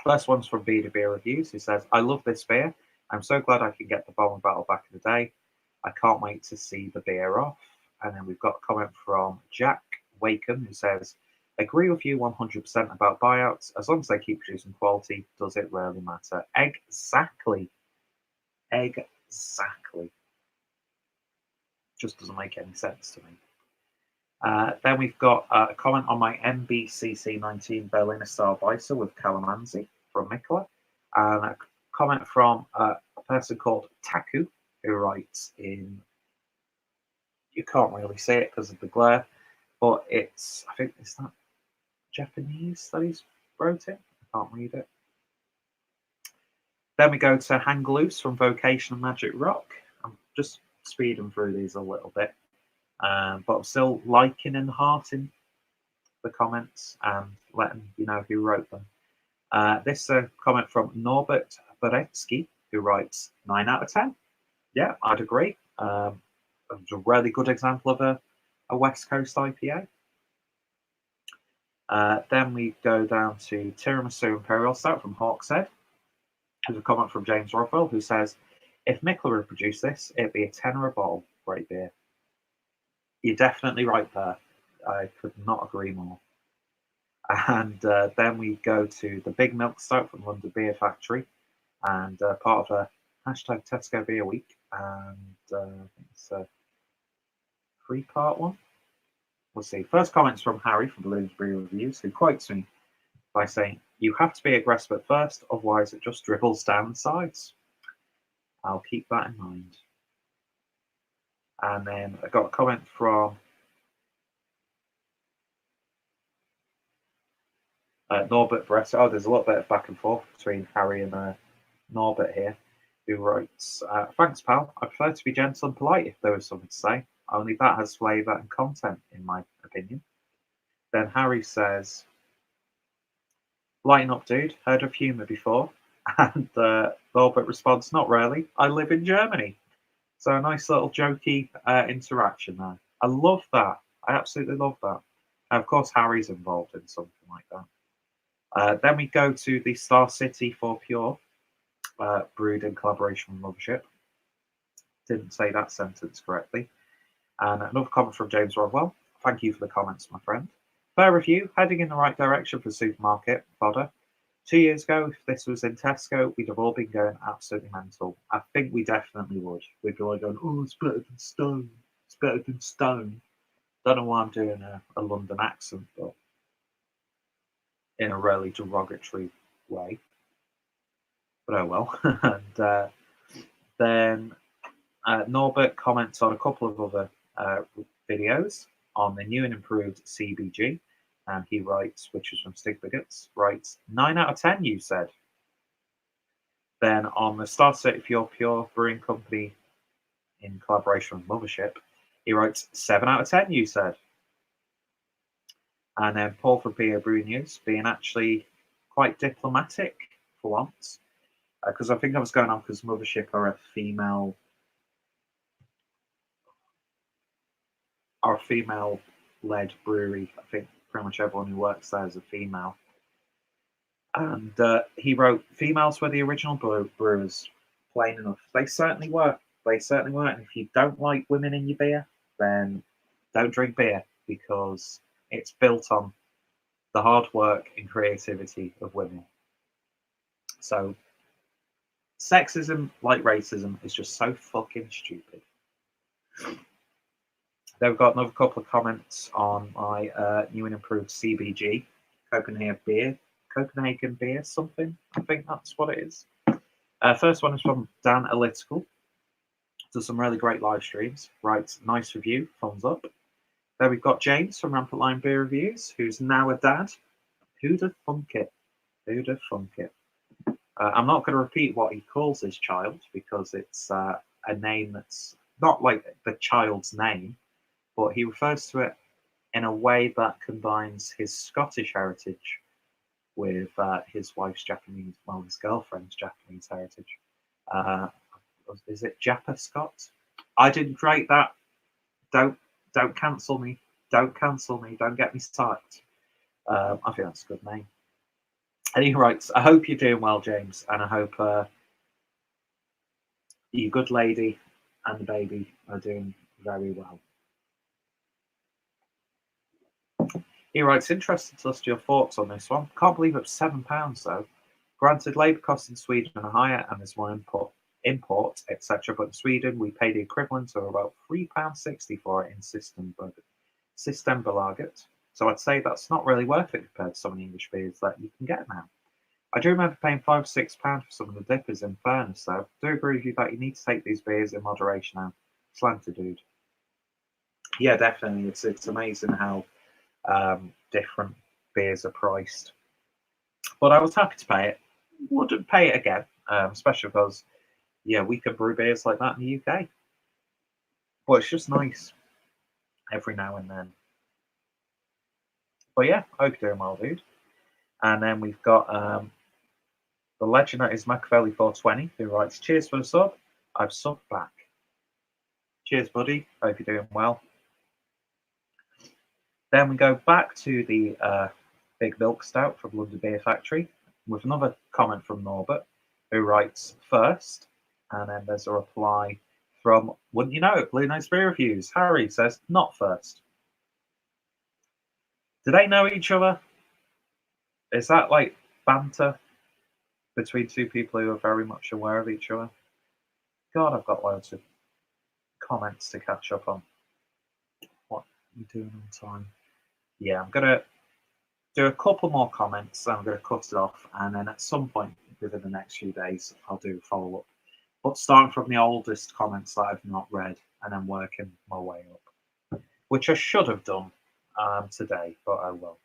First one's from Beer Reviews, who says, "I love this beer. I'm so glad I can get the Bomber Battle back in the day. I can't wait to see the beer off." And then we've got a comment from Jack Wakem, who says, "Agree with you 100% about buyouts. As long as they keep producing quality, does it really matter?" Exactly. Exactly. Just doesn't make any sense to me. Then we've got a comment on my MBCC19 Berliner Star Weiser with Calamansi from Mikla. And a comment from a person called Taku, who writes in, you can't really see it because of the glare, but it's, I think, is that Japanese that he's wrote it? I can't read it. Then we go to Hang Loose from Vocation and Magic Rock. I'm just speeding through these a little bit. But I'm still liking and hearting the comments and letting you know who wrote them. This is a comment from Norbert Beretsky, who writes 9 out of 10. Yeah, I'd agree. It's a really good example of a West Coast IPA. Then we go down to Tiramisu Imperial Stout from Hawkshead. There's a comment from James Rothwell, who says, "If Mikla would produce this, it'd be a tenner a bottle. Great beer." You're definitely right there. I could not agree more. And then we go to the Big Milk Stout from London Beer Factory, and part of a hashtag Tesco Beer Week. And it's a 3-part one. We'll see. First comments from Harry from Bloomsbury Reviews, who quotes me by saying, "You have to be aggressive at first, otherwise it just dribbles down the sides." I'll keep that in mind. And then I got a comment from Norbert Brett. Oh, there's a little bit of back and forth between Harry and Norbert here, who writes, "Thanks, pal. I prefer to be gentle and polite if there was something to say. Only that has flavour and content, in my opinion." Then Harry says, "Lighten up, dude. Heard of humour before?" And Norbert responds, "Not really. I live in Germany." So a nice little jokey interaction there. I love that. I absolutely love that. And of course, Harry's involved in something like that. Then we go to the Star City for Pure, brewed in collaboration with Mothership. Didn't say that sentence correctly. And another comment from James Rodwell. "Thank you for the comments, my friend. Fair review, heading in the right direction for supermarket fodder. 2 years ago, if this was in Tesco, we'd have all been going absolutely mental. I think we definitely would. We'd be all going, 'Oh, it's better than Stone. It's better than Stone.' Don't know why I'm doing a London accent, but in a really derogatory way. But oh well." And then Norbert comments on a couple of other videos. on the new and improved CBG. And he writes, which is from Stig Bigots, writes 9 out of 10, you said. Then on the Star City Pure Brewing Company in collaboration with Mothership, he writes 7 out of 10, you said. And then Paul from Beer Brew News being actually quite diplomatic for once, because I think I was going on because Mothership are a female-led brewery. I think pretty much everyone who works there is a female. And he wrote, females were the original brewers, plain enough. They certainly were. They certainly were. And if you don't like women in your beer, then don't drink beer, because it's built on the hard work and creativity of women. So sexism, like racism, is just so fucking stupid. Then we've got another couple of comments on my new and improved CBG, Copenhagen beer something. I think that's what it is. First one is from Dan Analytical. Does some really great live streams. Writes, nice review, thumbs up. Then we've got James from Rampant Lion Beer Reviews, who's now a dad. Who'd have thunk it? Who'd have thunk it? I'm not going to repeat what he calls his child, because it's a name that's not like the child's name, but he refers to it in a way that combines his Scottish heritage with his wife's Japanese, well, his girlfriend's Japanese heritage. Is it Japa Scott? I didn't write that. Don't cancel me. Don't cancel me. Don't get me started. I think that's a good name. And he writes, I hope you're doing well, James, and I hope your good lady and the baby are doing very well. He writes, interested to listen to your thoughts on this one. Can't believe it's £7 though. Granted, labour costs in Sweden are higher and there's more import, etc. But in Sweden, we pay the equivalent of about £3.60 for it in Systembolaget. So I'd say that's not really worth it compared to some of the English beers that you can get now. I do remember paying £5 or £6 for some of the dippers, in fairness, though. I do agree with you that you need to take these beers in moderation now. Slanter, dude. Yeah, definitely. It's amazing how different beers are priced. But I was happy to pay it. Wouldn't pay it again, especially because, yeah, we can brew beers like that in the UK. But it's just nice every now and then. But yeah, I hope you're doing well, dude. And then we've got the legend that is Machiavelli 420, who writes, cheers for the sub. I've subbed back. Cheers, buddy. Hope you're doing well. Then we go back to the Big Milk Stout from London Beer Factory with another comment from Norbert, who writes first. And then there's a reply from, wouldn't you know it, Blue Nose Beer Reviews. Harry says, not first. Do they know each other? Is that like banter between two people who are very much aware of each other? God, I've got loads of comments to catch up on. What are you doing on time? Yeah, I'm going to do a couple more comments, and I'm going to cut it off, and then at some point within the next few days, I'll do a follow-up. But starting from the oldest comments that I've not read, and then working my way up, which I should have done today, but I will.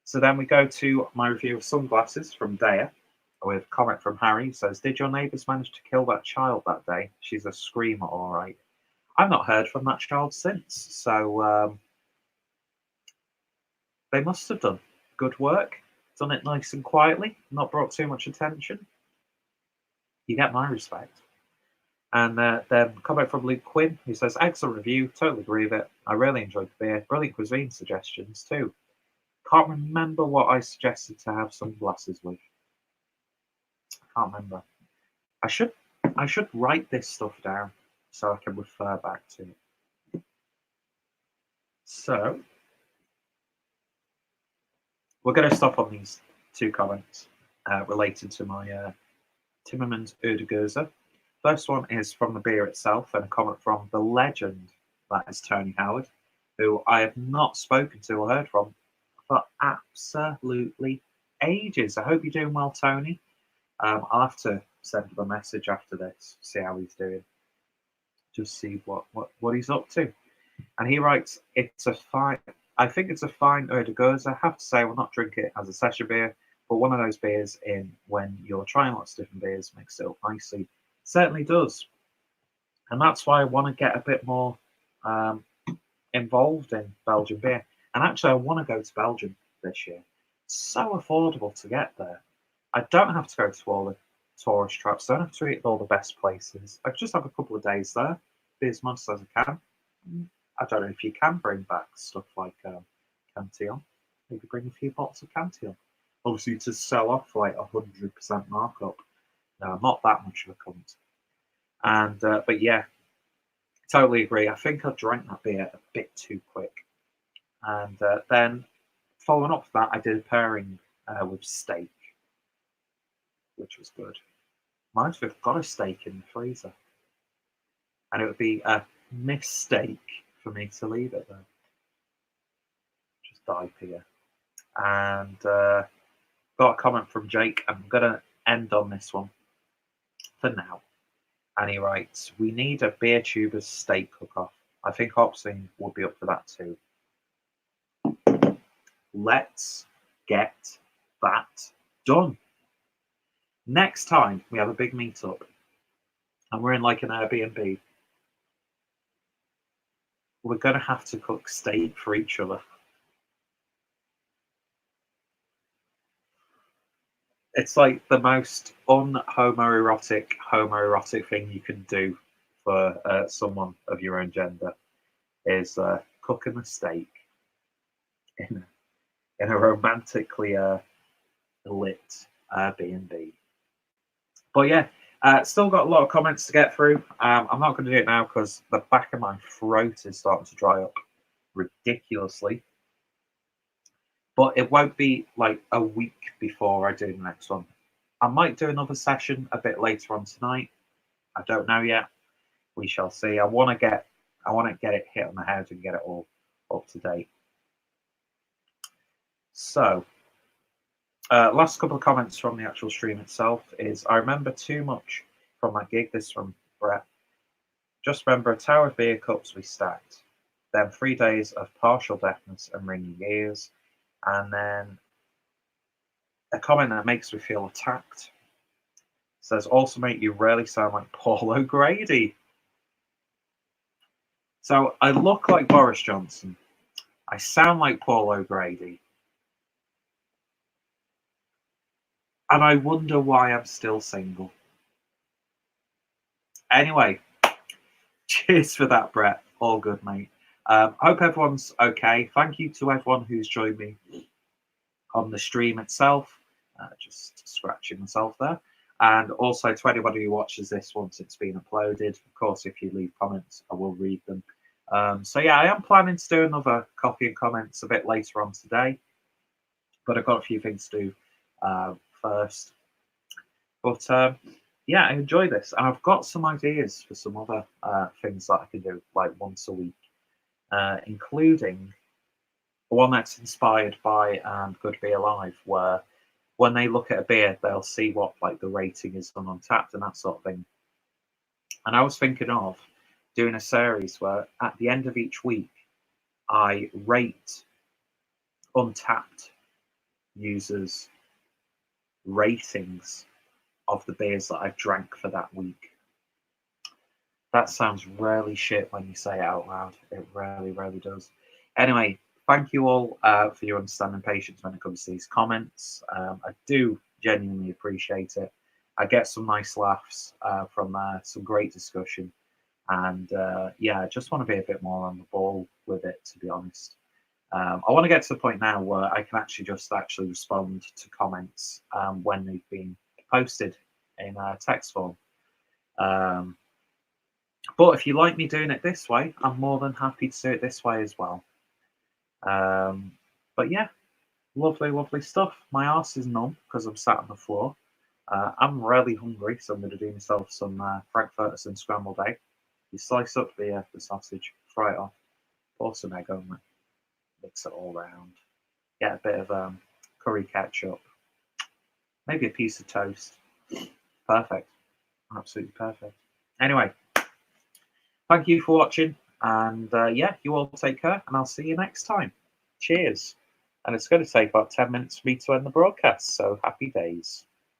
So then we go to my review of sunglasses from Dea, with a comment from Harry. He says, did your neighbours manage to kill that child that day? She's a screamer, all right. I've not heard from that child since, so they must have done good work, done it nice and quietly, not brought too much attention. You get my respect. And then comment from Luke Quinn, who says, excellent review, totally agree with it. I really enjoyed the beer. Brilliant cuisine suggestions too. Can't remember what I suggested to have sunglasses with. Can't remember. I should write this stuff down so I can refer back to it. So we're going to stop on these two comments related to my Timmermans Erdegurze. First one is from the beer itself, and a comment from the legend that is Tony Howard, who I have not spoken to or heard from for absolutely ages. I hope you're doing well, Tony. I'll have to send him a message after this, see how he's doing, just see what he's up to. And he writes, it's a fine, I think it's a fine Eau de Goza. I have to say, I will not drink it as a session beer, but one of those beers in when you're trying lots of different beers makes it up nicely. It certainly does. And that's why I want to get a bit more involved in Belgian beer. And actually, I want to go to Belgium this year. It's so affordable to get there. I don't have to go to all the tourist traps. I don't have to eat at all the best places. I just have a couple of days there, be as much as I can. I don't know if you can bring back stuff like Cantillon. Maybe bring a few bottles of Cantillon. Obviously, to sell off like 100% markup. No, I'm not that much of a cunt. And but yeah, totally agree. I think I drank that beer a bit too quick. And then following up with that, I did a pairing with steak, which was good. Might have got a steak in the freezer. And it would be a mistake for me to leave it there. Just dive here. And got a comment from Jake. I'm going to end on this one for now. And he writes, we need a beer tubers steak cook-off. I think Hopsing would be up for that too. Let's get that done. Next time we have a big meetup and we're in like an Airbnb, we're going to have to cook steak for each other. It's like the most homoerotic thing you can do for someone of your own gender is cooking a steak in a romantically lit Airbnb. But yeah, still got a lot of comments to get through. I'm not going to do it now because the back of my throat is starting to dry up ridiculously. But it won't be like a week before I do the next one. I might do another session a bit later on tonight. I don't know yet. We shall see. I want to get it hit on the head and get it all up to date. So, last couple of comments from the actual stream itself is, I remember too much from my gig. This from Brett. Just remember a tower of beer cups we stacked. Then 3 days of partial deafness and ringing ears. And then a comment that makes me feel attacked. Says, also, mate, you really sound like Paul O'Grady. So I look like Boris Johnson. I sound like Paul O'Grady. And I wonder why I'm still single. Anyway, cheers for that, Brett. All good, mate. Hope everyone's okay. Thank you to everyone who's joined me on the stream itself. Just scratching myself there. And also to anybody who watches this once it's been uploaded. Of course, if you leave comments, I will read them. So yeah, I am planning to do another coffee and comments a bit later on today. But I've got a few things to do first. But yeah, I enjoy this. And I've got some ideas for some other things that I can do like once a week, including one that's inspired by Good Beer Live, where when they look at a beer, they'll see what like the rating is on Untapped and that sort of thing. And I was thinking of doing a series where at the end of each week, I rate Untapped users' ratings of the beers that I've drank for that week. That sounds really shit when you say it out loud. It really, really does. Anyway, thank you all for your understanding and patience when it comes to these comments. I do genuinely appreciate it. I get some nice laughs from some great discussion. And yeah, I just want to be a bit more on the ball with it, to be honest. I want to get to the point now where I can actually respond to comments when they've been posted in text form. But if you like me doing it this way, I'm more than happy to do it this way as well. But yeah, lovely, lovely stuff. My arse is numb because I'm sat on the floor. I'm really hungry, so I'm going to do myself some Frankfurters and scrambled egg. You slice up the sausage, fry it off, pour some egg on it, mix it all around. Get a bit of curry ketchup, maybe a piece of toast. Perfect. Absolutely perfect. Anyway, thank you for watching. And yeah, you all take care, and I'll see you next time. Cheers. And it's going to take about 10 minutes for me to end the broadcast, so happy days.